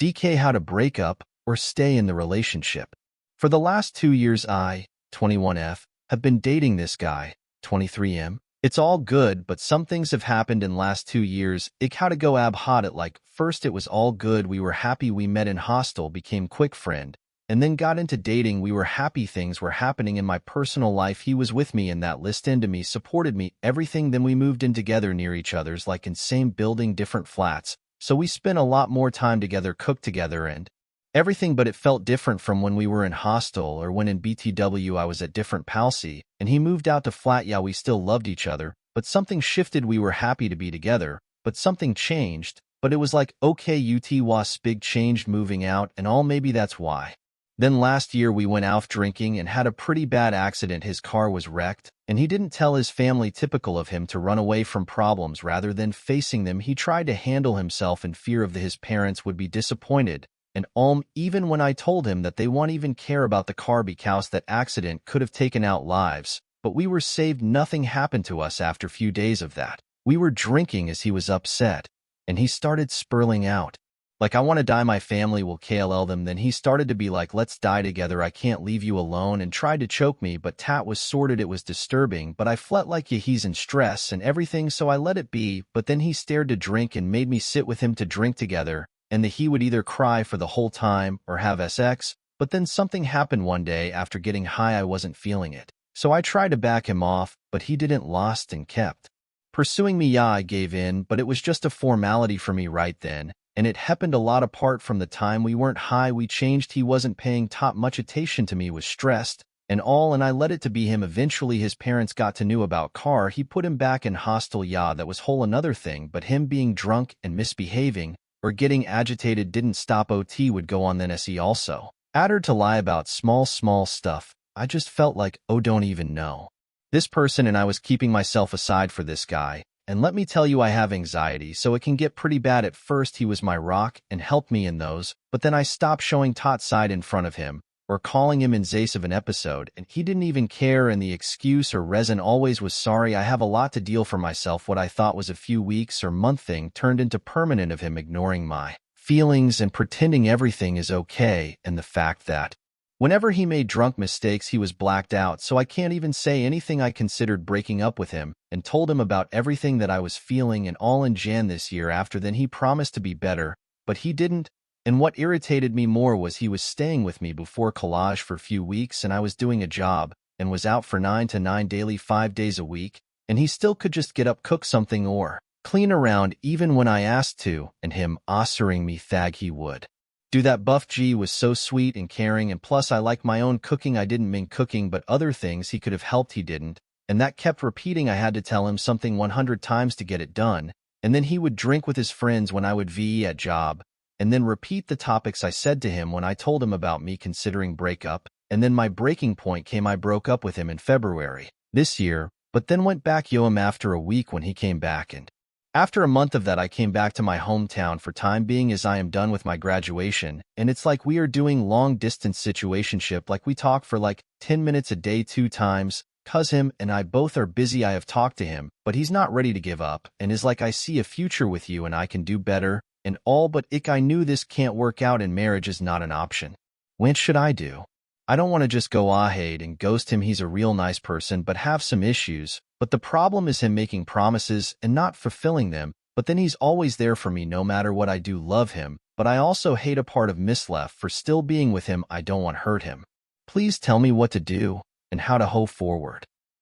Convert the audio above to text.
DK how to break up or stay in the relationship. For the last 2 years I, 21F, have been dating this guy, 23M. It's all good, but some things have happened in last 2 years. Ik how to go ab hot it like, first it was all good, we were happy, we met in hostel, became quick friend, and then got into dating, we were happy, things were happening in my personal life, he was with me in that list, into me, supported me, everything, then we moved in together near each other's, like in same building, different flats, so we spent a lot more time together, cooked together and everything, but it felt different from when we were in hostel or when in BTW I was at different palsy, and he moved out to flat. Yeah, we still loved each other, but something shifted, we were happy to be together, but something changed, but it was like, okay, UT was big changed moving out and all, maybe that's why. Then last year we went out drinking and had a pretty bad accident, his car was wrecked, and he didn't tell his family, typical of him to run away from problems rather than facing them. He tried to handle himself in fear of his parents would be disappointed. And even when I told him that they won't even care about the car because that accident could have taken out lives, but we were saved, nothing happened to us after few days of that. We were drinking as he was upset, and he started spurling out. Like, I want to die, my family will KLL them. Then he started to be like, let's die together, I can't leave you alone, and tried to choke me, but tat was sorted, it was disturbing, but I felt like, yeah, he's in stress and everything, so I let it be, but then he started to drink and made me sit with him to drink together, and that he would either cry for the whole time or have sex, but then something happened one day after getting high, I wasn't feeling it. So I tried to back him off, but he didn't, lost and kept pursuing me. Yeah, I gave in, but it was just a formality for me right then, and it happened a lot apart from the time we weren't high, we changed, he wasn't paying top much attention to me, was stressed, and all, and I let it to be him. Eventually his parents got to knew about car, he put him back in hostel. Yeah, that was whole another thing, but him being drunk and misbehaving, or getting agitated didn't stop. OT would go on, then SE also added to lie about small stuff. I just felt like, oh, don't even know this person, and I was keeping myself aside for this guy. And let me tell you, I have anxiety, so it can get pretty bad. At first he was my rock and helped me in those, but then I stopped showing tot side in front of him, or calling him in Zace of an episode, and he didn't even care, and the excuse or reason always was sorry. I have a lot to deal for myself. What I thought was a few weeks or month thing turned into permanent of him ignoring my feelings and pretending everything is okay, and the fact that whenever he made drunk mistakes he was blacked out, so I can't even say anything. I considered breaking up with him and told him about everything that I was feeling and all in Jan this year after. Then he promised to be better, but he didn't. And what irritated me more was he was staying with me before collage for a few weeks, and I was doing a job and was out for 9 to 9 daily, 5 days a week, and he still could just get up, cook something or clean around even when I asked to, and him offering me thag he would do that. Buff G was so sweet and caring, and plus I like my own cooking. I didn't mean cooking, but other things he could have helped, he didn't, and that kept repeating. I had to tell him something 100 times to get it done, and then he would drink with his friends when I would VE at job, and then repeat the topics I said to him when I told him about me considering breakup, and then my breaking point came. I broke up with him in February this year, but then went back yo him after a week when he came back, and after a month of that I came back to my hometown for time being as I am done with my graduation, and it's like we are doing long distance situationship, like we talk for like 10 minutes a day 2 times, cause him and I both are busy. I have talked to him, but he's not ready to give up, and is like, I see a future with you and I can do better, and all, but I knew this can't work out and marriage is not an option. What should I do? I don't want to just go ahead and ghost him. He's a real nice person, but have some issues. But the problem is him making promises and not fulfilling them, but then he's always there for me no matter what I do. Love him, but I also hate a part of Mislef for still being with him. I don't want to hurt him. Please tell me what to do and how to hope forward.